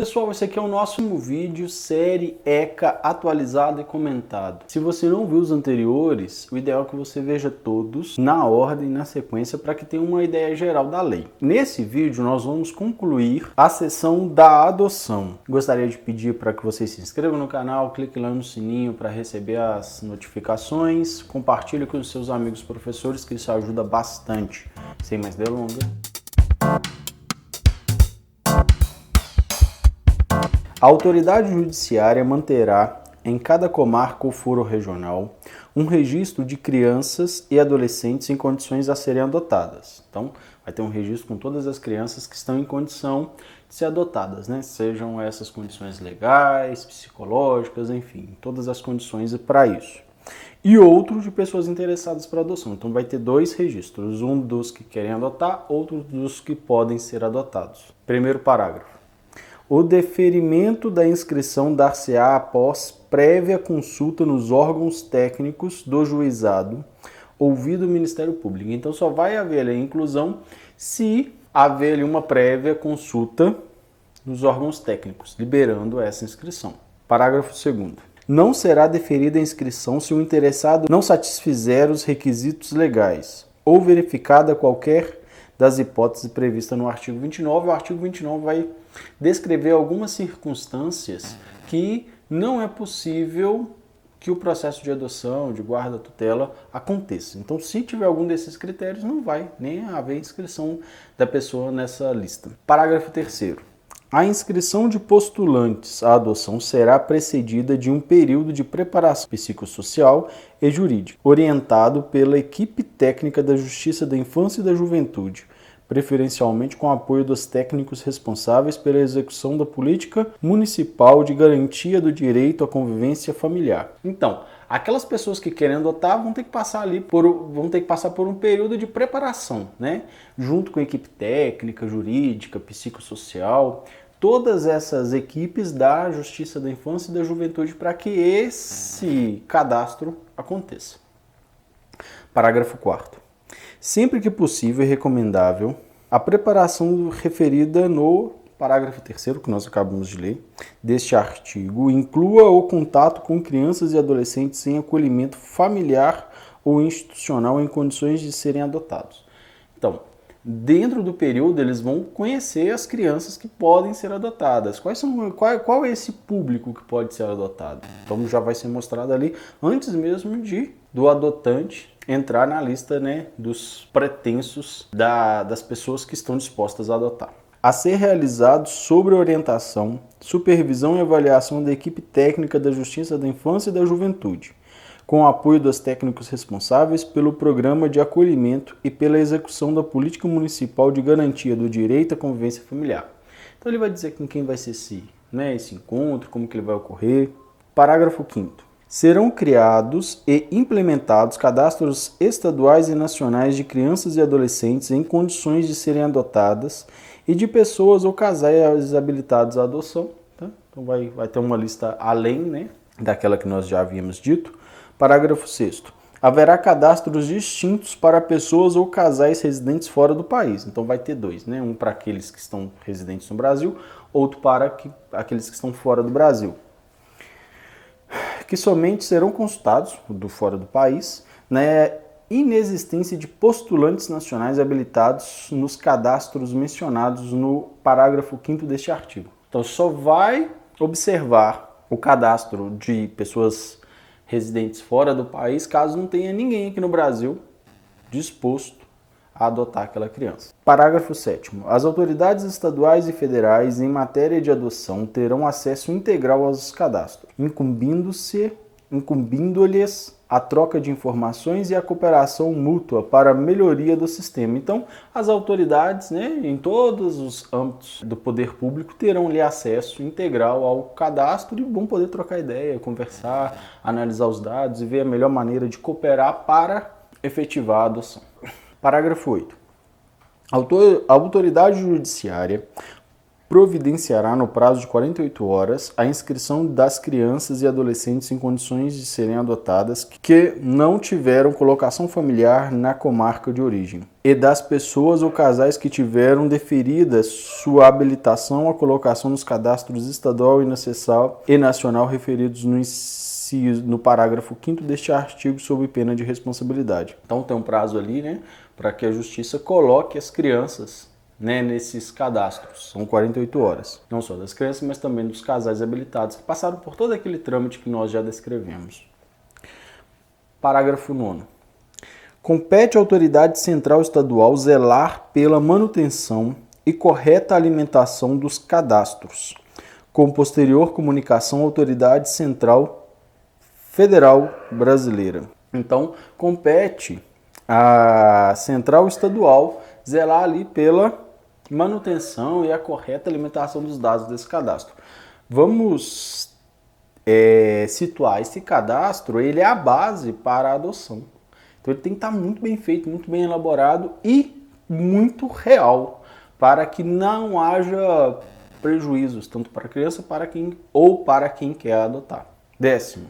Pessoal, esse aqui é o nosso vídeo, série ECA atualizado e comentado. Se você não viu os anteriores, o ideal é que você veja todos na ordem, na sequência, para que tenha uma ideia geral da lei. Nesse vídeo, nós vamos concluir a seção da adoção. Gostaria de pedir para que você se inscreva no canal, clique lá no sininho para receber as notificações, compartilhe com os seus amigos professores, que isso ajuda bastante. Sem mais delongas. A autoridade judiciária manterá, em cada comarca ou foro regional, um registro de crianças e adolescentes em condições a serem adotadas. Então, vai ter um registro com todas as crianças que estão em condição de ser adotadas, né? Sejam essas condições legais, psicológicas, enfim, todas as condições para isso. E outro de pessoas interessadas para adoção. Então, vai ter dois registros, um dos que querem adotar, outro dos que podem ser adotados. Primeiro parágrafo. O deferimento da inscrição dar-se-á após prévia consulta nos órgãos técnicos do juizado, ouvido o Ministério Público. Então só vai haver a inclusão se haver ali uma prévia consulta dos órgãos técnicos, liberando essa inscrição. Parágrafo 2º. Não será deferida a inscrição se o interessado não satisfizer os requisitos legais ou verificada qualquer das hipóteses previstas no artigo 29. O artigo 29 vai descrever algumas circunstâncias que não é possível que o processo de adoção, de guarda-tutela aconteça. Então, se tiver algum desses critérios, não vai nem haver inscrição da pessoa nessa lista. Parágrafo 3º. A inscrição de postulantes à adoção será precedida de um período de preparação psicossocial e jurídica, orientado pela equipe técnica da Justiça da Infância e da Juventude, preferencialmente com apoio dos técnicos responsáveis pela execução da política municipal de garantia do direito à convivência familiar. Então, aquelas pessoas que querem adotar vão ter que passar por um período de preparação, né? Junto com a equipe técnica, jurídica, psicossocial, todas essas equipes da Justiça da Infância e da Juventude para que esse cadastro aconteça. Parágrafo 4º. Sempre que possível e recomendável, a preparação referida no parágrafo 3º, que nós acabamos de ler, deste artigo, inclua o contato com crianças e adolescentes em acolhimento familiar ou institucional em condições de serem adotados. Então, dentro do período, eles vão conhecer as crianças que podem ser adotadas. Qual é esse público que pode ser adotado? Então, já vai ser mostrado ali antes mesmo do adotante entrar na lista, né, dos pretensos das pessoas que estão dispostas a adotar. A ser realizado sobre orientação, supervisão e avaliação da equipe técnica da Justiça da Infância e da Juventude, com o apoio dos técnicos responsáveis pelo programa de acolhimento e pela execução da política municipal de garantia do direito à convivência familiar. Então ele vai dizer com quem vai ser esse encontro, como que ele vai ocorrer. Parágrafo 5º. Serão criados e implementados cadastros estaduais e nacionais de crianças e adolescentes em condições de serem adotadas e de pessoas ou casais habilitados à adoção. Tá? Então vai ter uma lista além, né, daquela que nós já havíamos dito. Parágrafo 6º. Haverá cadastros distintos para pessoas ou casais residentes fora do país. Então vai ter dois, né? Um para aqueles que estão residentes no Brasil, outro para aqueles que estão fora do Brasil, que somente serão consultados do fora do país, na inexistência de postulantes nacionais habilitados nos cadastros mencionados no parágrafo 5º deste artigo. Então só vai observar o cadastro de pessoas residentes fora do país caso não tenha ninguém aqui no Brasil disposto a adotar aquela criança. Parágrafo 7º. As autoridades estaduais e federais em matéria de adoção terão acesso integral aos cadastros, incumbindo-lhes a troca de informações e a cooperação mútua para a melhoria do sistema. Então, as autoridades, né, em todos os âmbitos do poder público terão ali acesso integral ao cadastro e vão poder trocar ideia, conversar, analisar os dados e ver a melhor maneira de cooperar para efetivar a adoção. Parágrafo 8º. A autoridade judiciária providenciará no prazo de 48 horas a inscrição das crianças e adolescentes em condições de serem adotadas que não tiveram colocação familiar na comarca de origem e das pessoas ou casais que tiveram deferida sua habilitação à colocação nos cadastros estadual e nacional referidos no parágrafo 5º deste artigo sob pena de responsabilidade. Então tem um prazo ali, né, para que a justiça coloque as crianças, né, nesses cadastros. São 48 horas. Não só das crianças, mas também dos casais habilitados que passaram por todo aquele trâmite que nós já descrevemos. Parágrafo 9º. Compete à autoridade central estadual zelar pela manutenção e correta alimentação dos cadastros, com posterior comunicação à autoridade central federal brasileira. Então, compete à central estadual zelar ali pela manutenção e a correta alimentação dos dados desse cadastro. Vamos situar esse cadastro, ele é a base para a adoção. Então ele tem que estar muito bem feito, muito bem elaborado e muito real, para que não haja prejuízos, tanto para a criança ou para quem quer adotar. 10º.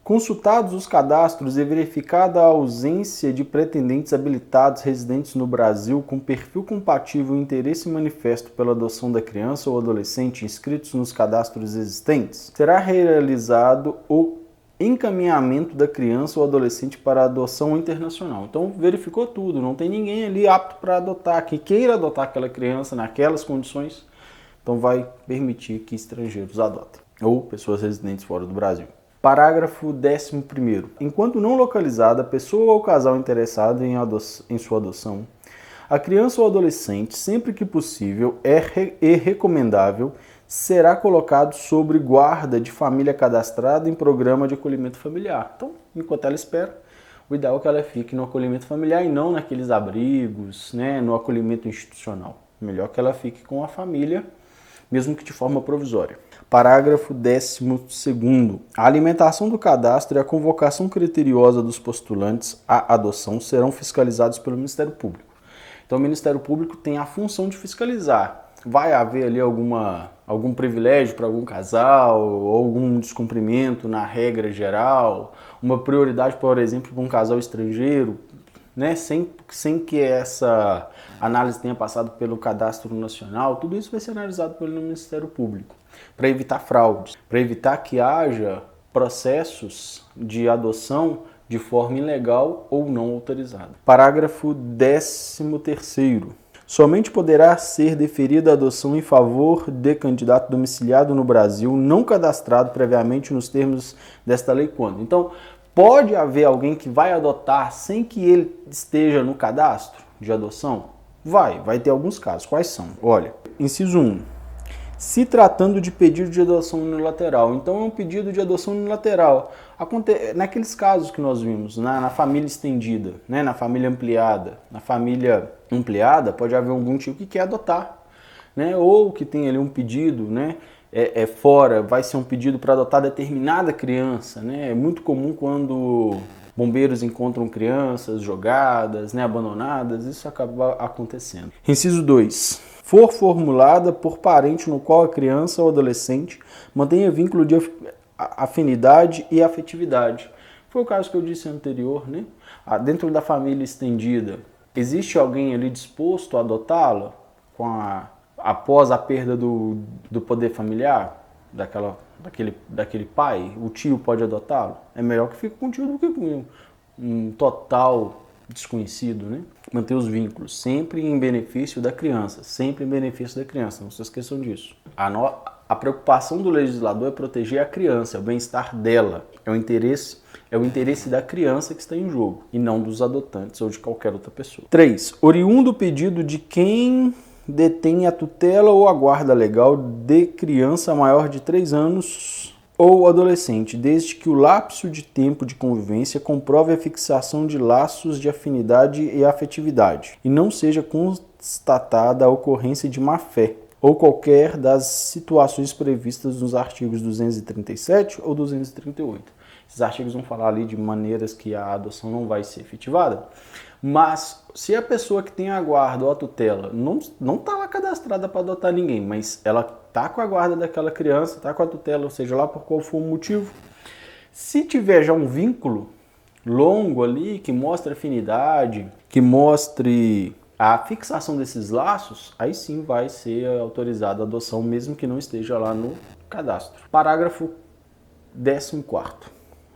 Consultados os cadastros e verificada a ausência de pretendentes habilitados residentes no Brasil com perfil compatível e interesse manifesto pela adoção da criança ou adolescente inscritos nos cadastros existentes, será realizado o encaminhamento da criança ou adolescente para adoção internacional. Então verificou tudo, não tem ninguém ali apto para adotar, que queira adotar aquela criança naquelas condições, então vai permitir que estrangeiros adotem, ou pessoas residentes fora do Brasil. Parágrafo 11º. Enquanto não localizada a pessoa ou casal interessado em sua adoção, a criança ou adolescente, sempre que possível e recomendável, será colocado sob guarda de família cadastrada em programa de acolhimento familiar. Então, enquanto ela espera, o ideal é que ela fique no acolhimento familiar e não naqueles abrigos, né, no acolhimento institucional. Melhor que ela fique com a família, mesmo que de forma provisória. Parágrafo 12º. A alimentação do cadastro e a convocação criteriosa dos postulantes à adoção serão fiscalizados pelo Ministério Público. Então o Ministério Público tem a função de fiscalizar. Vai haver ali algum privilégio para algum casal, ou algum descumprimento na regra geral, uma prioridade, por exemplo, para um casal estrangeiro, né, sem que essa análise tenha passado pelo Cadastro Nacional. Tudo isso vai ser analisado pelo Ministério Público, para evitar fraudes, para evitar que haja processos de adoção de forma ilegal ou não autorizada. Parágrafo 13º. Somente poderá ser deferida a adoção em favor de candidato domiciliado no Brasil, não cadastrado previamente nos termos desta lei quando. Então, pode haver alguém que vai adotar sem que ele esteja no cadastro de adoção? Vai ter alguns casos. Quais são? Olha, inciso 1. Se tratando de pedido de adoção unilateral. Então é um pedido de adoção unilateral. Naqueles casos que nós vimos, na família estendida, né, na família ampliada. Na família ampliada pode haver algum tio que quer adotar, né, ou que tem ali um pedido, né, fora, vai ser um pedido para adotar determinada criança. Né? É muito comum quando bombeiros encontram crianças jogadas, né, abandonadas, isso acaba acontecendo. Inciso 2. For formulada por parente no qual a criança ou adolescente mantenha vínculo de afinidade e afetividade. Foi o caso que eu disse anterior, né? Dentro da família estendida, existe alguém ali disposto a adotá-la após a perda do poder familiar daquele pai? O tio pode adotá-lo? É melhor que fique com o tio do que com um total desconhecido, né? Manter os vínculos, sempre em benefício da criança, não se esqueçam disso. A preocupação do legislador é proteger a criança, é o bem-estar dela, é o interesse da criança que está em jogo, e não dos adotantes ou de qualquer outra pessoa. 3. Oriundo pedido de quem detém a tutela ou a guarda legal de criança maior de 3 anos ou adolescente, desde que o lapso de tempo de convivência comprove a fixação de laços de afinidade e afetividade, e não seja constatada a ocorrência de má-fé, ou qualquer das situações previstas nos artigos 237 ou 238. Esses artigos vão falar ali de maneiras que a adoção não vai ser efetivada. Mas se a pessoa que tem a guarda ou a tutela não está lá cadastrada para adotar ninguém, mas ela está com a guarda daquela criança, está com a tutela, ou seja, lá por qual for o motivo, se tiver já um vínculo longo ali, que mostre afinidade, que mostre a fixação desses laços, aí sim vai ser autorizada a adoção, mesmo que não esteja lá no cadastro. Parágrafo 14º.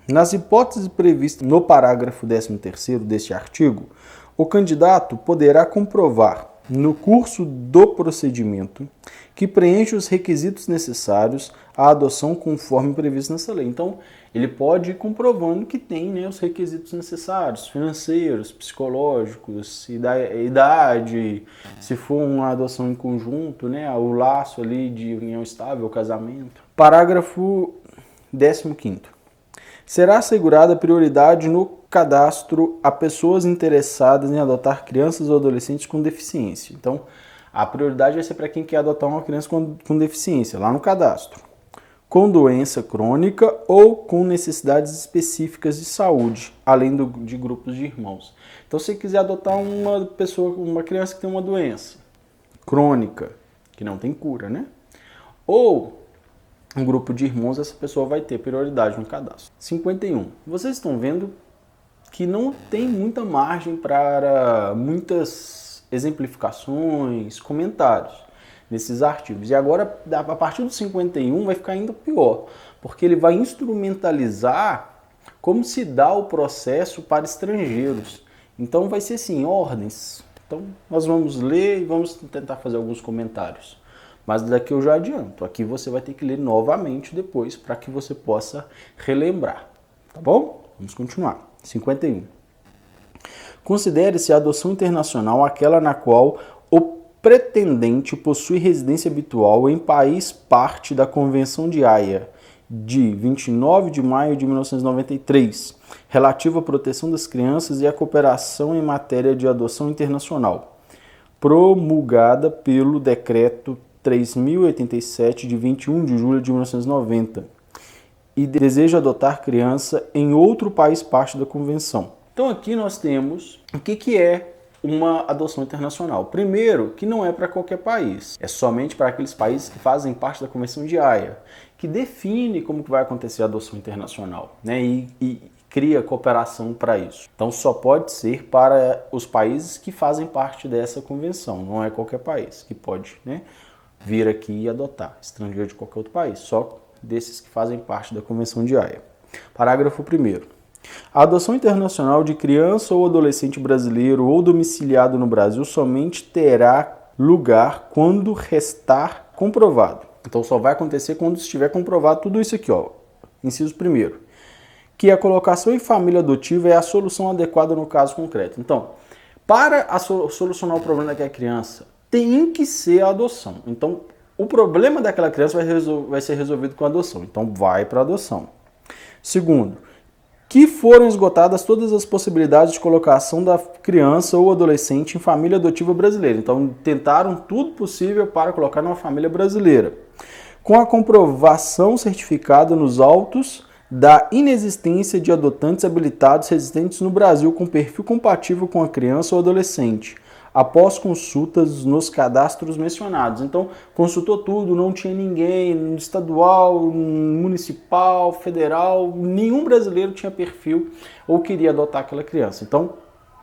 Nas hipóteses previstas no parágrafo 13º deste artigo, o candidato poderá comprovar, no curso do procedimento, que preenche os requisitos necessários à adoção conforme previsto nessa lei. Então, ele pode ir comprovando que tem, né, os requisitos necessários, financeiros, psicológicos, idade, se for uma adoção em conjunto, né, o laço ali de união estável, casamento. Parágrafo 15º. Será assegurada prioridade no cadastro a pessoas interessadas em adotar crianças ou adolescentes com deficiência. Então, a prioridade vai ser para quem quer adotar uma criança com deficiência, lá no cadastro, com doença crônica ou com necessidades específicas de saúde, além de grupos de irmãos. Então, se você quiser adotar uma criança que tem uma doença crônica, que não tem cura, né? Ou um grupo de irmãos, essa pessoa vai ter prioridade no cadastro. 51. Vocês estão vendo que não tem muita margem para muitas exemplificações, comentários nesses artigos. E agora, a partir do 51, vai ficar ainda pior, porque ele vai instrumentalizar como se dá o processo para estrangeiros. Então vai ser assim, ordens. Então nós vamos ler e vamos tentar fazer alguns comentários. Mas daqui eu já adianto, aqui você vai ter que ler novamente depois para que você possa relembrar, tá bom? Vamos continuar. 51. Considere-se a adoção internacional aquela na qual o pretendente possui residência habitual em país parte da Convenção de Haia, de 29 de maio de 1993, relativa à proteção das crianças e à cooperação em matéria de adoção internacional, promulgada pelo Decreto 3.087, de 21 de julho de 1990, e deseja adotar criança em outro país parte da convenção. Então aqui nós temos o que é uma adoção internacional. Primeiro, que não é para qualquer país, é somente para aqueles países que fazem parte da Convenção de Haia, que define como que vai acontecer a adoção internacional, né? E cria cooperação para isso. Então só pode ser para os países que fazem parte dessa convenção, não é qualquer país que pode, né, vir aqui e adotar estrangeiro de qualquer outro país, só desses que fazem parte da Convenção de Haia. Parágrafo 1º. A adoção internacional de criança ou adolescente brasileiro ou domiciliado no Brasil somente terá lugar quando restar comprovado. Então só vai acontecer quando estiver comprovado tudo isso aqui, ó. Inciso 1º. Que a colocação em família adotiva é a solução adequada no caso concreto. Então, para solucionar o problema daquela criança, tem que ser a adoção. Então, o problema daquela criança vai ser resolvido com a adoção. Então, vai para a adoção. Segundo, que foram esgotadas todas as possibilidades de colocação da criança ou adolescente em família adotiva brasileira. Então, tentaram tudo possível para colocar numa família brasileira, com a comprovação certificada nos autos da inexistência de adotantes habilitados residentes no Brasil com perfil compatível com a criança ou adolescente, após consultas nos cadastros mencionados. Então, consultou tudo, não tinha ninguém, estadual, municipal, federal, nenhum brasileiro tinha perfil ou queria adotar aquela criança. Então,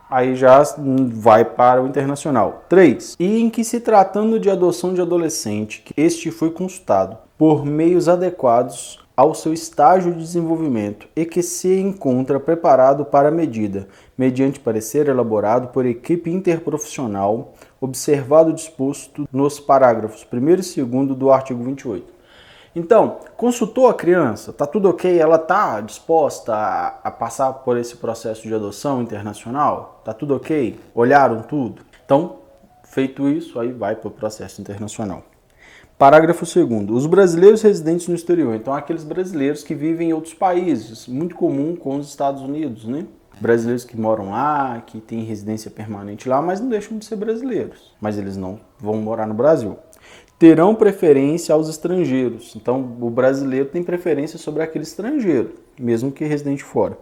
aí já vai para o internacional. 3. E em que se tratando de adoção de adolescente, este foi consultado por meios adequados ao seu estágio de desenvolvimento e que se encontra preparado para a medida, mediante parecer elaborado por equipe interprofissional, observado o disposto nos parágrafos 1º e 2º do artigo 28. Então, consultou a criança, tá tudo ok? Ela tá disposta a passar por esse processo de adoção internacional? Tá tudo ok? Olharam tudo? Então, feito isso, aí vai para o processo internacional. Parágrafo 2º. Os brasileiros residentes no exterior. Então, aqueles brasileiros que vivem em outros países, muito comum com os Estados Unidos, né? Brasileiros que moram lá, que têm residência permanente lá, mas não deixam de ser brasileiros. Mas eles não vão morar no Brasil. terão preferência aos estrangeiros. Então, o brasileiro tem preferência sobre aquele estrangeiro, mesmo que residente fora.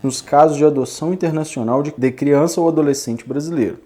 Nos casos de adoção internacional de criança ou adolescente brasileiro.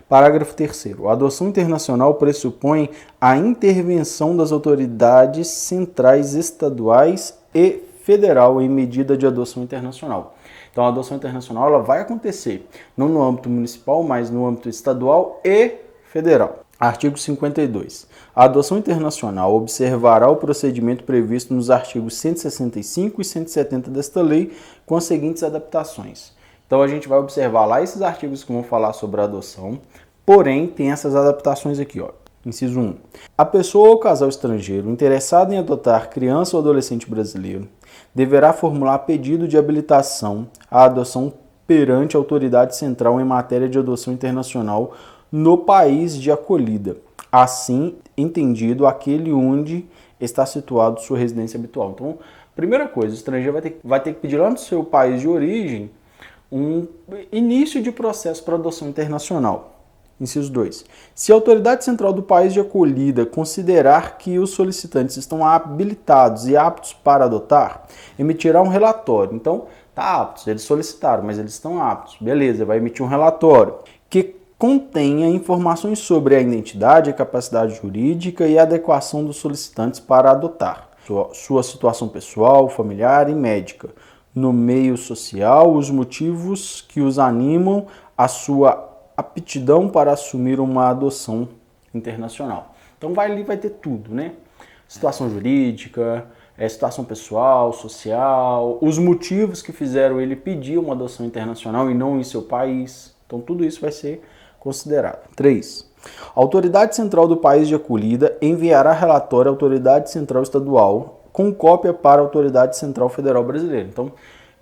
Parágrafo 3º. A adoção internacional pressupõe a intervenção das autoridades centrais, estaduais e federal em medida de adoção internacional. Então, a adoção internacional ela vai acontecer não no âmbito municipal, mas no âmbito estadual e federal. Artigo 52. A adoção internacional observará o procedimento previsto nos artigos 165 e 170 desta lei, com as seguintes adaptações. Então, a gente vai observar lá esses artigos que vão falar sobre a adoção, porém, tem essas adaptações aqui, ó. Inciso 1. A pessoa ou casal estrangeiro interessado em adotar criança ou adolescente brasileiro deverá formular pedido de habilitação à adoção perante a autoridade central em matéria de adoção internacional no país de acolhida, assim entendido aquele onde está situado sua residência habitual. Então, primeira coisa, o estrangeiro vai ter que pedir lá no seu país de origem um início de processo para adoção internacional. Inciso 2. Se a autoridade central do país de acolhida considerar que os solicitantes estão habilitados e aptos para adotar, emitirá um relatório. Então, tá aptos, eles solicitaram, mas eles estão aptos. Beleza, vai emitir um relatório que contenha informações sobre a identidade, a capacidade jurídica e a adequação dos solicitantes para adotar, sua situação pessoal, familiar e médica, no meio social, os motivos que os animam a sua aptidão para assumir uma adoção internacional. Então vai ter tudo, né? Situação jurídica, situação pessoal, social, os motivos que fizeram ele pedir uma adoção internacional e não em seu país. Então tudo isso vai ser considerado. 3. A autoridade central do país de acolhida enviará relatório à autoridade central estadual com cópia para a autoridade central federal brasileira. Então,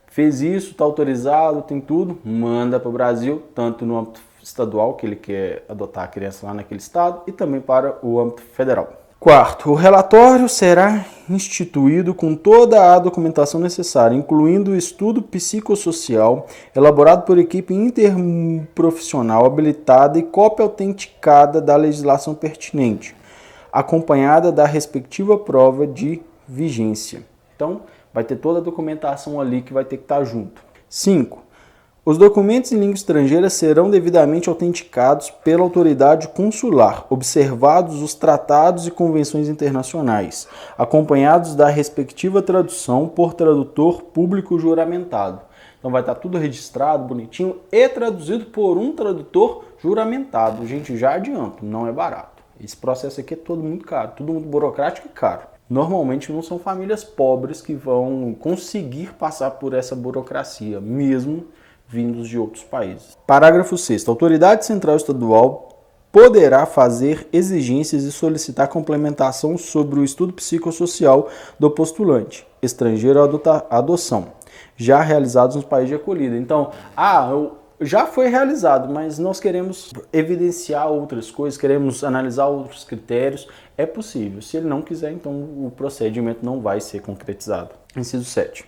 fez isso, está autorizado, tem tudo, manda para o Brasil, tanto no âmbito estadual, que ele quer adotar a criança lá naquele estado, e também para o âmbito federal. 4. O relatório será instituído com toda a documentação necessária, incluindo o estudo psicossocial, elaborado por equipe interprofissional habilitada e cópia autenticada da legislação pertinente, acompanhada da respectiva prova de vigência. Então, vai ter toda a documentação ali que vai ter que estar junto. 5. Os documentos em língua estrangeira serão devidamente autenticados pela autoridade consular, observados os tratados e convenções internacionais, acompanhados da respectiva tradução por tradutor público juramentado. Então vai estar tudo registrado, bonitinho e traduzido por um tradutor juramentado. Gente, já adianto, não é barato. Esse processo aqui é todo muito caro, tudo muito burocrático e caro. Normalmente não são famílias pobres que vão conseguir passar por essa burocracia, mesmo vindos de outros países. Parágrafo 6º. A autoridade central estadual poderá fazer exigências e solicitar complementação sobre o estudo psicossocial do postulante, estrangeiro à adoção, já realizados nos países de acolhida. Então, já foi realizado, mas nós queremos evidenciar outras coisas, queremos analisar outros critérios. É possível. Se ele não quiser, então o procedimento não vai ser concretizado. Inciso 7.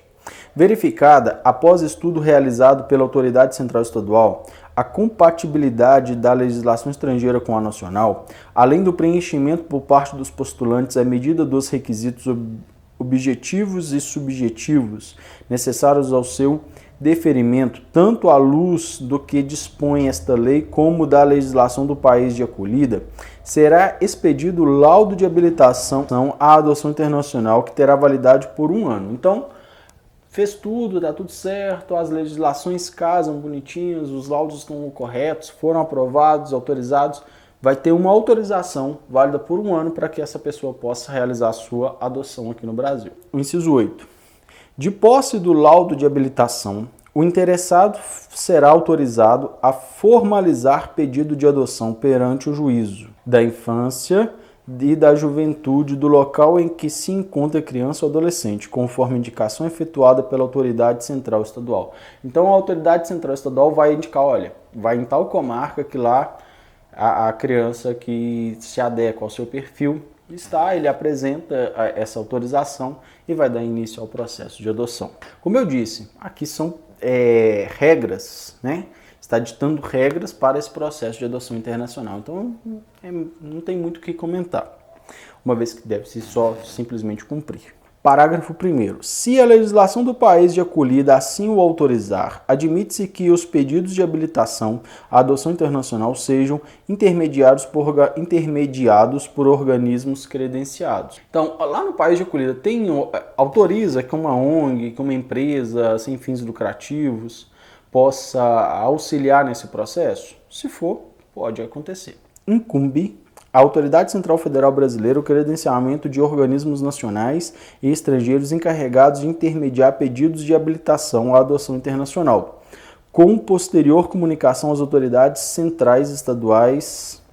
Verificada, após estudo realizado pela autoridade central estadual, a compatibilidade da legislação estrangeira com a nacional, além do preenchimento por parte dos postulantes à medida dos requisitos objetivos e subjetivos necessários ao seu deferimento, tanto à luz do que dispõe esta lei como da legislação do país de acolhida, será expedido laudo de habilitação à adoção internacional que terá validade por 1 ano. Então, fez tudo, dá tudo certo, as legislações casam bonitinhas, os laudos estão corretos, foram aprovados, autorizados, vai ter uma autorização válida por 1 ano para que essa pessoa possa realizar a sua adoção aqui no Brasil. O inciso 8. De posse do laudo de habilitação, o interessado será autorizado a formalizar pedido de adoção perante o juízo da infância e da juventude do local em que se encontra criança ou adolescente, conforme indicação efetuada pela autoridade central estadual. Então a autoridade central estadual vai indicar, olha, vai em tal comarca que lá a criança que se adequa ao seu perfil está, ele apresenta essa autorização e vai dar início ao processo de adoção. Como eu disse, aqui são regras, né? Está ditando regras para esse processo de adoção internacional. Então, não tem muito o que comentar. uma vez que deve-se só simplesmente cumprir. Parágrafo 1º. Se a legislação do país de acolhida assim o autorizar, admite-se que os pedidos de habilitação à adoção internacional sejam intermediados por organismos credenciados. Então, lá no país de acolhida autoriza que uma ONG, que uma empresa sem fins lucrativos possa auxiliar nesse processo? Se for, pode acontecer. Incumbe a Autoridade Central Federal Brasileira o credenciamento de organismos nacionais e estrangeiros encarregados de intermediar pedidos de habilitação à adoção internacional, com posterior comunicação às autoridades centrais estaduais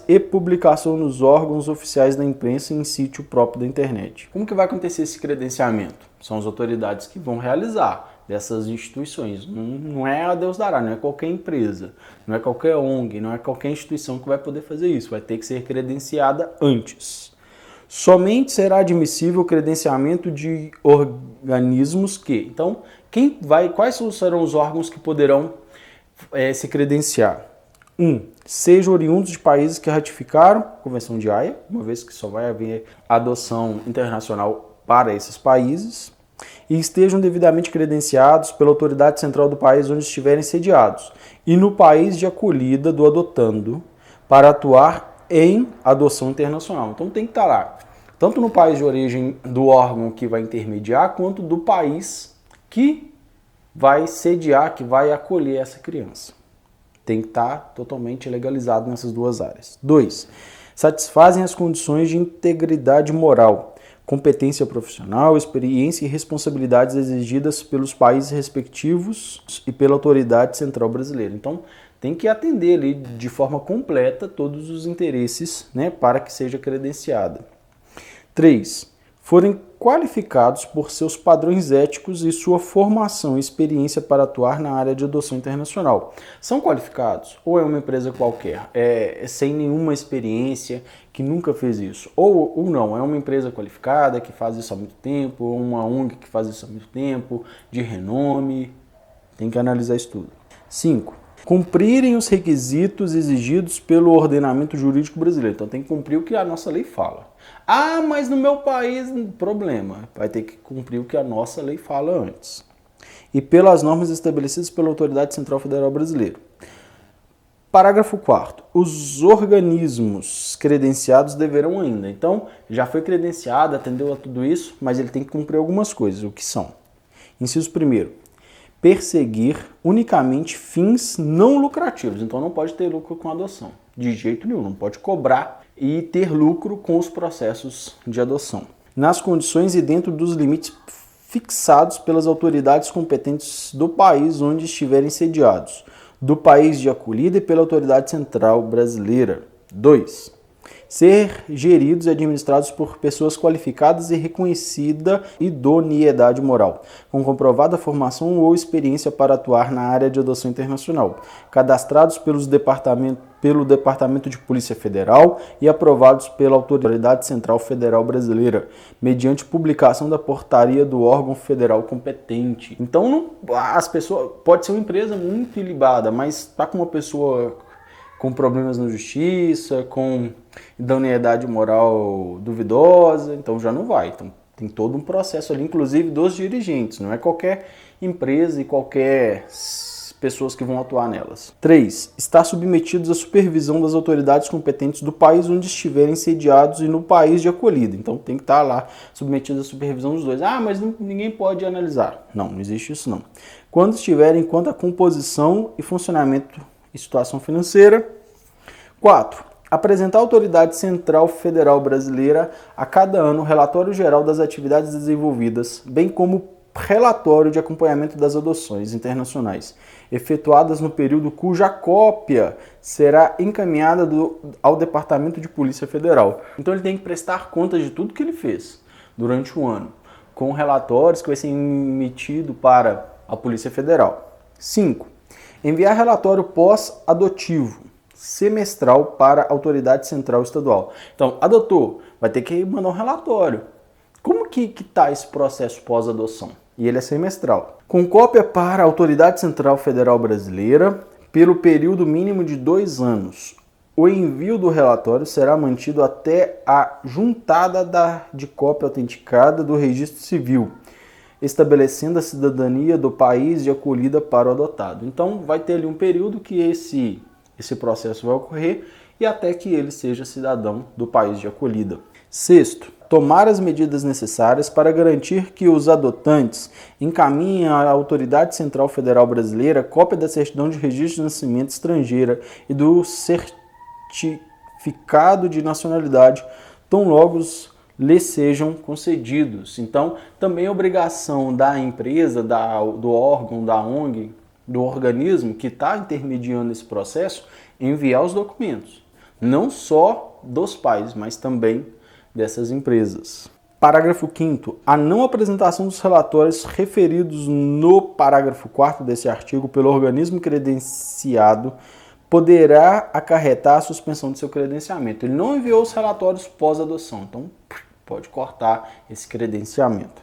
e publicação nos órgãos oficiais da imprensa e em sítio próprio da internet. Como que vai acontecer esse credenciamento? São as autoridades que vão realizar dessas instituições. Não é a Deus dará, não é qualquer empresa, não é qualquer ONG, não é qualquer instituição que vai poder fazer isso. Vai ter que ser credenciada antes. Somente será admissível o credenciamento de organismos que... Então, quais serão os órgãos que poderão se credenciar? 1. Sejam oriundos de países que ratificaram a Convenção de Haia, uma vez que só vai haver adoção internacional para esses países, e estejam devidamente credenciados pela autoridade central do país onde estiverem sediados, e no país de acolhida do adotando, para atuar em adoção internacional. Então tem que estar lá, tanto no país de origem do órgão que vai intermediar, quanto do país que vai sediar, que vai acolher essa criança. Tem que estar totalmente legalizado nessas duas áreas. 2. Satisfazem as condições de integridade moral, competência profissional, experiência e responsabilidades exigidas pelos países respectivos e pela autoridade central brasileira. Então, tem que atender ali de forma completa todos os interesses, né, para que seja credenciada. 3. Forem qualificados por seus padrões éticos e sua formação e experiência para atuar na área de adoção internacional. São qualificados? Ou é uma empresa qualquer, sem nenhuma experiência, que nunca fez isso? Ou não, é uma empresa qualificada, que faz isso há muito tempo, ou uma ONG que faz isso há muito tempo, de renome? Tem que analisar isso tudo. 5. Cumprirem os requisitos exigidos pelo ordenamento jurídico brasileiro. Então tem que cumprir o que a nossa lei fala. Ah, mas no meu país, problema. Vai ter que cumprir o que a nossa lei fala antes. E pelas normas estabelecidas pela Autoridade Central Federal Brasileira. Parágrafo 4º. Os organismos credenciados deverão ainda. Então, já foi credenciado, atendeu a tudo isso, mas ele tem que cumprir algumas coisas. O que são? Inciso 1º. Perseguir unicamente fins não lucrativos. Então não pode ter lucro com a adoção. De jeito nenhum. Não pode cobrar e ter lucro com os processos de adoção. Nas condições e dentro dos limites fixados pelas autoridades competentes do país onde estiverem sediados, do país de acolhida e pela autoridade central brasileira. 2. Ser geridos e administrados por pessoas qualificadas e reconhecida idoneidade moral, com comprovada formação ou experiência para atuar na área de adoção internacional, cadastrados pelo Departamento de Polícia Federal e aprovados pela Autoridade Central Federal Brasileira, mediante publicação da portaria do órgão federal competente. Então, as pessoas, pode ser uma empresa muito ilibada, mas está com uma pessoa com problemas na justiça, com idoneidade moral duvidosa, então já não vai. Então tem todo um processo ali, inclusive dos dirigentes, não é qualquer empresa e qualquer pessoas que vão atuar nelas. 3. Estar submetidos à supervisão das autoridades competentes do país onde estiverem sediados e no país de acolhida. Então tem que estar lá submetidos à supervisão dos dois. Ah, mas ninguém pode analisar. Não existe isso não. Quando estiverem quanto à composição e funcionamento e situação financeira. 4. Apresentar à Autoridade Central Federal Brasileira a cada ano o relatório geral das atividades desenvolvidas, bem como relatório de acompanhamento das adoções internacionais, efetuadas no período cuja cópia será encaminhada ao Departamento de Polícia Federal. Então ele tem que prestar contas de tudo que ele fez durante o ano, com relatórios que vai ser emitido para a Polícia Federal. 5. Enviar relatório pós-adotivo semestral para a Autoridade Central Estadual. Então, adotou, vai ter que mandar um relatório. Como que está esse processo pós-adoção? E ele é semestral. Com cópia para a Autoridade Central Federal Brasileira pelo período mínimo de 2 anos, O envio do relatório será mantido até a juntada de cópia autenticada do registro civil, estabelecendo a cidadania do país de acolhida para o adotado. Então, vai ter ali um período que esse processo vai ocorrer e até que ele seja cidadão do país de acolhida. Sexto, tomar as medidas necessárias para garantir que os adotantes encaminhem à Autoridade Central Federal Brasileira cópia da certidão de registro de nascimento estrangeira e do certificado de nacionalidade, tão logo lhes sejam concedidos. Então, também é obrigação da empresa, do órgão, da ONG, do organismo que está intermediando esse processo, enviar os documentos. Não só dos pais, mas também dessas empresas. Parágrafo 5º. A não apresentação dos relatórios referidos no parágrafo 4º desse artigo pelo organismo credenciado poderá acarretar a suspensão de seu credenciamento. Ele não enviou os relatórios pós-adoção, então pode cortar esse credenciamento.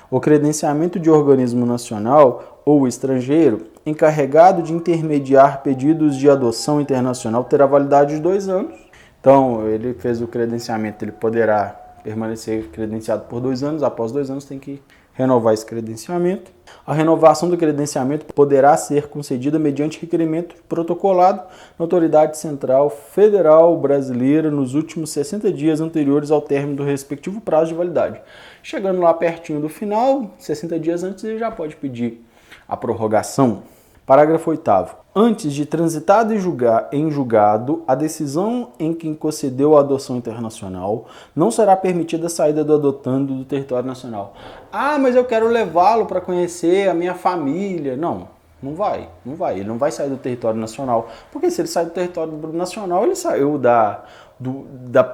O credenciamento de organismo nacional ou estrangeiro encarregado de intermediar pedidos de adoção internacional terá validade de 2 anos. Então, ele fez o credenciamento, ele poderá permanecer credenciado por 2 anos, após 2 anos tem que renovar esse credenciamento. A renovação do credenciamento poderá ser concedida mediante requerimento protocolado na Autoridade Central Federal Brasileira nos últimos 60 dias anteriores ao término do respectivo prazo de validade. Chegando lá pertinho do final, 60 dias antes, ele já pode pedir a prorrogação. Parágrafo 8º. Antes de transitado em julgado, a decisão em que concedeu a adoção internacional não será permitida a saída do adotando do território nacional. Ah, mas eu quero levá-lo para conhecer a minha família. Não vai. Ele não vai sair do território nacional, porque se ele sair do território nacional, ele saiu da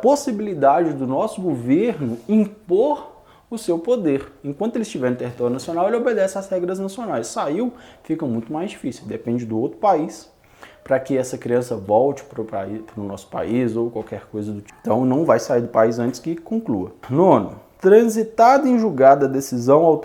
possibilidade do nosso governo impor o seu poder. Enquanto ele estiver no território nacional, ele obedece às regras nacionais. Saiu, fica muito mais difícil. Depende do outro país para que essa criança volte para o nosso país ou qualquer coisa do tipo. Então, não vai sair do país antes que conclua. 9º. Transitada em julgada a decisão,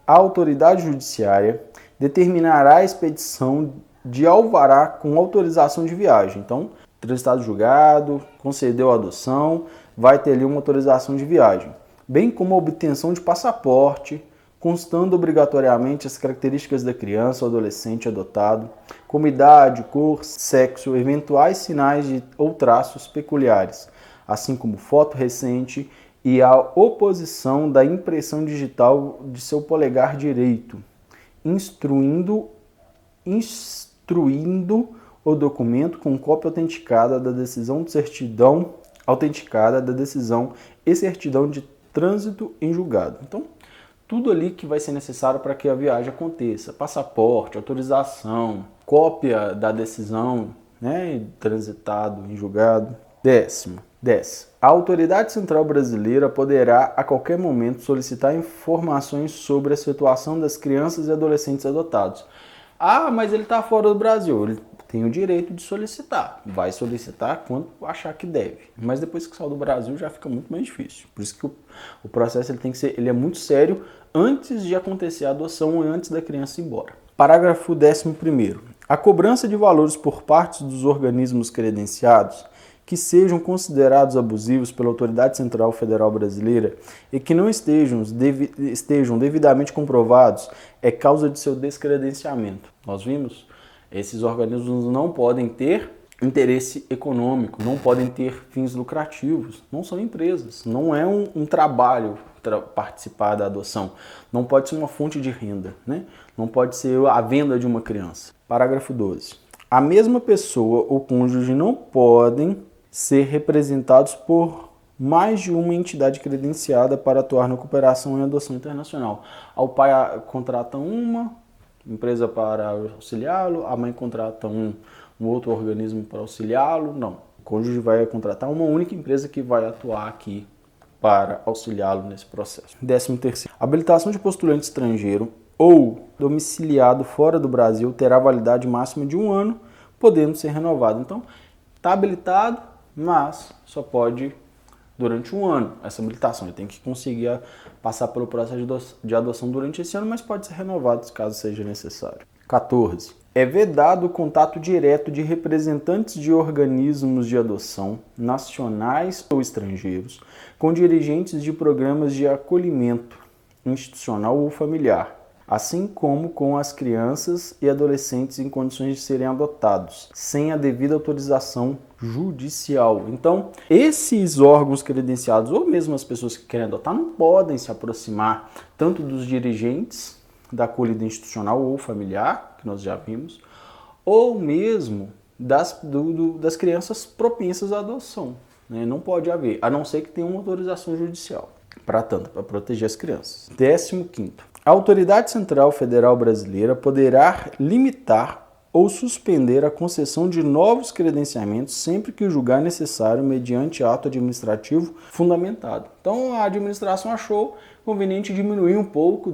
a autoridade judiciária determinará a expedição de alvará com autorização de viagem. Então, transitado julgado, concedeu a adoção, vai ter ali uma autorização de viagem, bem como a obtenção de passaporte, constando obrigatoriamente as características da criança ou adolescente adotado, como idade, cor, sexo, eventuais sinais ou traços peculiares, assim como foto recente e a oposição da impressão digital de seu polegar direito, instruindo o documento com cópia autenticada da decisão de certidão autenticada da decisão e certidão de trânsito em julgado. Então, tudo ali que vai ser necessário para que a viagem aconteça. Passaporte, autorização, cópia da decisão, transitado em julgado. 10. A Autoridade Central Brasileira poderá, a qualquer momento, solicitar informações sobre a situação das crianças e adolescentes adotados. Ah, mas ele está fora do Brasil. Ele tem o direito de solicitar. Vai solicitar quando achar que deve. Mas depois que saiu do Brasil já fica muito mais difícil. Por isso que o processo ele é muito sério antes de acontecer a adoção e antes da criança ir embora. Parágrafo 11º. A cobrança de valores por parte dos organismos credenciados que sejam considerados abusivos pela Autoridade Central Federal Brasileira e que não estejam devidamente comprovados é causa de seu descredenciamento. Nós vimos? Esses organismos não podem ter interesse econômico, não podem ter fins lucrativos, não são empresas, não é um trabalho participar da adoção, não pode ser uma fonte de renda, não pode ser a venda de uma criança. Parágrafo 12. A mesma pessoa ou cônjuge não podem ser representados por mais de uma entidade credenciada para atuar na cooperação em adoção internacional. O pai contrata uma empresa para auxiliá-lo, a mãe contrata um outro organismo para auxiliá-lo. Não, o cônjuge vai contratar uma única empresa que vai atuar aqui para auxiliá-lo nesse processo. 13º. Habilitação de postulante estrangeiro ou domiciliado fora do Brasil terá validade máxima de 1 ano, podendo ser renovado. Então, está habilitado, mas só pode durante 1 ano essa habilitação. Ele tem que conseguir passar pelo processo de adoção durante esse ano, mas pode ser renovado caso seja necessário. 14. É vedado o contato direto de representantes de organismos de adoção, nacionais ou estrangeiros, com dirigentes de programas de acolhimento institucional ou familiar, assim como com as crianças e adolescentes em condições de serem adotados, sem a devida autorização judicial. Então, esses órgãos credenciados, ou mesmo as pessoas que querem adotar, não podem se aproximar tanto dos dirigentes da acolhida institucional ou familiar, que nós já vimos, ou mesmo das crianças propensas à adoção. Né? Não pode haver, a não ser que tenha uma autorização judicial para proteger as crianças. 15º. A Autoridade Central Federal Brasileira poderá limitar ou suspender a concessão de novos credenciamentos sempre que o julgar necessário mediante ato administrativo fundamentado. Então a administração achou conveniente diminuir um pouco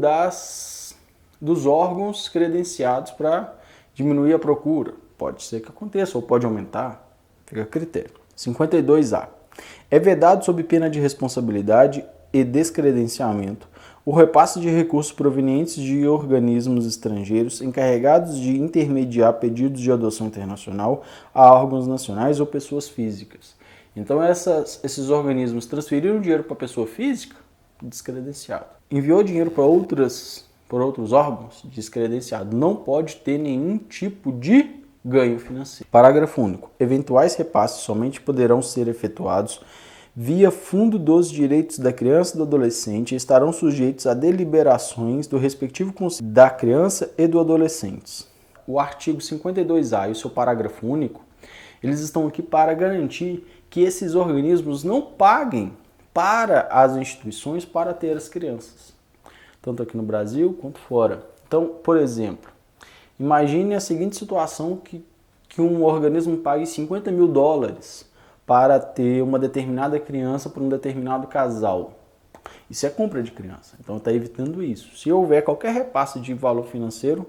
dos órgãos credenciados para diminuir a procura. Pode ser que aconteça ou pode aumentar, fica a critério. 52A. É vedado sob pena de responsabilidade e descredenciamento o repasse de recursos provenientes de organismos estrangeiros encarregados de intermediar pedidos de adoção internacional a órgãos nacionais ou pessoas físicas. Então esses organismos transferiram dinheiro para a pessoa física, descredenciado. Enviou dinheiro para outros órgãos, descredenciado. Não pode ter nenhum tipo de ganho financeiro. Parágrafo único. Eventuais repasses somente poderão ser efetuados via Fundo dos Direitos da Criança e do Adolescente e estarão sujeitos a deliberações do respectivo Conselho da Criança e do Adolescente. O artigo 52A e o seu parágrafo único, eles estão aqui para garantir que esses organismos não paguem para as instituições para ter as crianças, tanto aqui no Brasil quanto fora. Então, por exemplo, imagine a seguinte situação que um organismo pague $50 mil para ter uma determinada criança para um determinado casal. Isso é compra de criança, então está evitando isso. Se houver qualquer repasse de valor financeiro,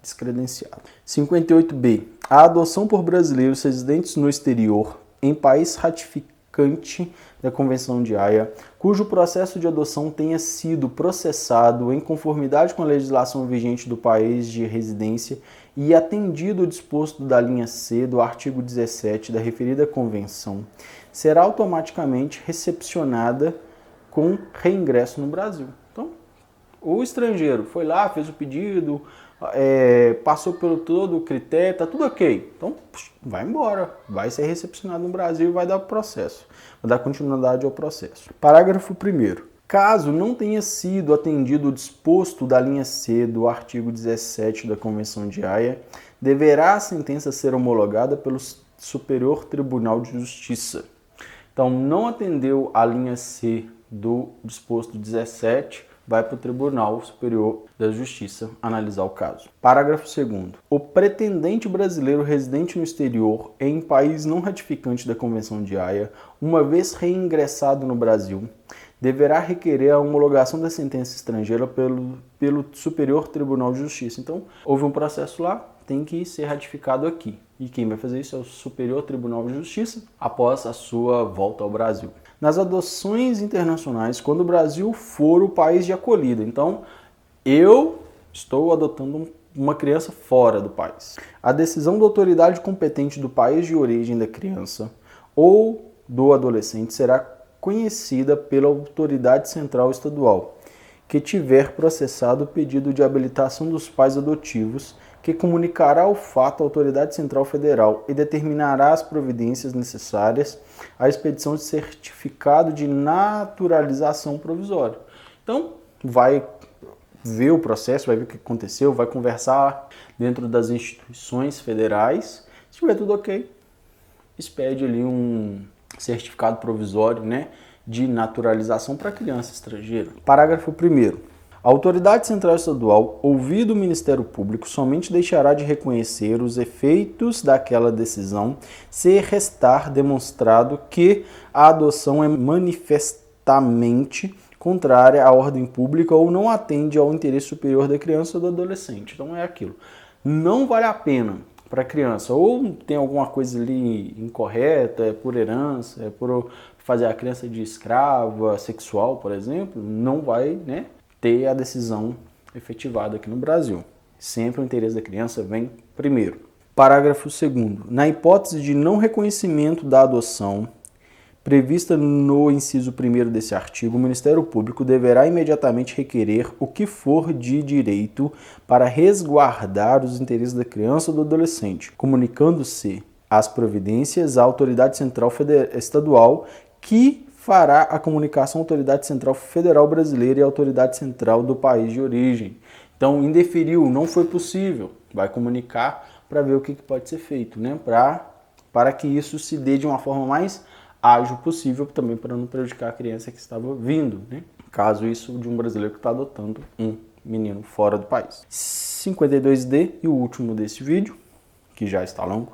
descredenciado. 58B. A adoção por brasileiros residentes no exterior em país ratificante da Convenção de Haia, cujo processo de adoção tenha sido processado em conformidade com a legislação vigente do país de residência e atendido o disposto da linha C do artigo 17 da referida convenção, será automaticamente recepcionada com reingresso no Brasil. Então, o estrangeiro foi lá, fez o pedido, passou pelo todo o critério, tá tudo ok. Então, vai embora, vai ser recepcionado no Brasil e vai dar processo, vai dar continuidade ao processo. Parágrafo 1º. Caso não tenha sido atendido o disposto da linha C do artigo 17 da Convenção de Haia, deverá a sentença ser homologada pelo Superior Tribunal de Justiça. Então, não atendeu a linha C do disposto 17, vai para o Tribunal Superior da Justiça analisar o caso. Parágrafo 2º. O pretendente brasileiro residente no exterior em país não ratificante da Convenção de Haia, uma vez reingressado no Brasil, deverá requerer a homologação da sentença estrangeira pelo Superior Tribunal de Justiça. Então, houve um processo lá, tem que ser ratificado aqui. E quem vai fazer isso é o Superior Tribunal de Justiça após a sua volta ao Brasil. Nas adoções internacionais, quando o Brasil for o país de acolhida. Então, eu estou adotando uma criança fora do país. A decisão da autoridade competente do país de origem da criança ou do adolescente será conhecida pela autoridade central estadual, que tiver processado o pedido de habilitação dos pais adotivos, que comunicará o fato à autoridade central federal e determinará as providências necessárias à expedição de certificado de naturalização provisória. Então, vai ver o processo, vai ver o que aconteceu, vai conversar dentro das instituições federais. Se tiver tudo ok, expede ali um certificado provisório, né, de naturalização para criança estrangeira. Parágrafo 1º. A autoridade central estadual, ouvido o Ministério Público, somente deixará de reconhecer os efeitos daquela decisão se restar demonstrado que a adoção é manifestamente contrária à ordem pública ou não atende ao interesse superior da criança ou do adolescente. Então é aquilo. Não vale a pena para a criança, ou tem alguma coisa ali incorreta, é por herança, é por fazer a criança de escrava sexual, por exemplo, não vai, né, ter a decisão efetivada aqui no Brasil. Sempre o interesse da criança vem primeiro. Parágrafo 2º. Na hipótese de não reconhecimento da adoção prevista no inciso 1º desse artigo, o Ministério Público deverá imediatamente requerer o que for de direito para resguardar os interesses da criança ou do adolescente, comunicando-se as providências à Autoridade Central Estadual, que fará a comunicação à Autoridade Central Federal Brasileira e à Autoridade Central do país de origem. Então, indeferiu, não foi possível, vai comunicar para ver o que pode ser feito, né? Para que isso se dê de uma forma mais ágil possível, também para não prejudicar a criança que estava vindo, né? Caso isso de um brasileiro que está adotando um menino fora do país. 52D e o último desse vídeo, que já está longo.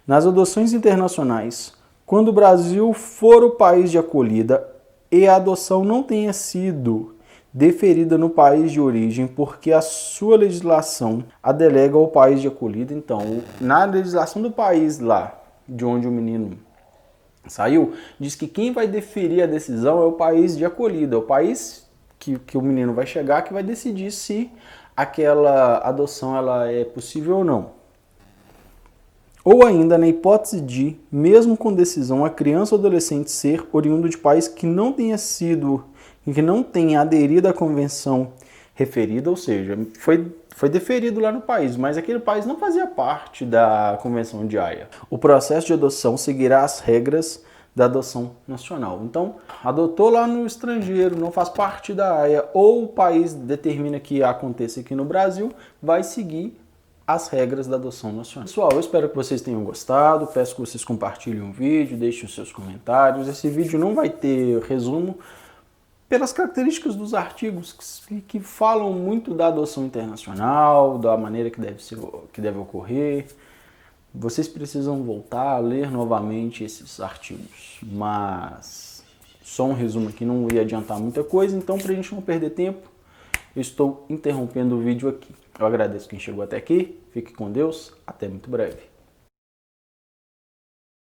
Nas adoções internacionais, quando o Brasil for o país de acolhida e a adoção não tenha sido deferida no país de origem porque a sua legislação a delega ao país de acolhida, então, na legislação do país lá, de onde o menino saiu, diz que quem vai deferir a decisão é o país de acolhida, é o país que o menino vai chegar que vai decidir se aquela adoção ela é possível ou não. Ou ainda, na hipótese de, mesmo com decisão, a criança ou adolescente ser oriundo de país que não tenha aderido à convenção referida, ou seja, foi deferido lá no país, mas aquele país não fazia parte da Convenção de Haia. O processo de adoção seguirá as regras da adoção nacional. Então, adotou lá no estrangeiro, não faz parte da Haia, ou o país determina que aconteça aqui no Brasil, vai seguir as regras da adoção nacional. Pessoal, eu espero que vocês tenham gostado, peço que vocês compartilhem o vídeo, deixem os seus comentários. Esse vídeo não vai ter resumo, pelas características dos artigos que falam muito da adoção internacional, da maneira que deve ocorrer. Vocês precisam voltar a ler novamente esses artigos, mas só um resumo aqui não ia adiantar muita coisa, então para a gente não perder tempo, eu estou interrompendo o vídeo aqui. Eu agradeço quem chegou até aqui, fique com Deus, até muito breve.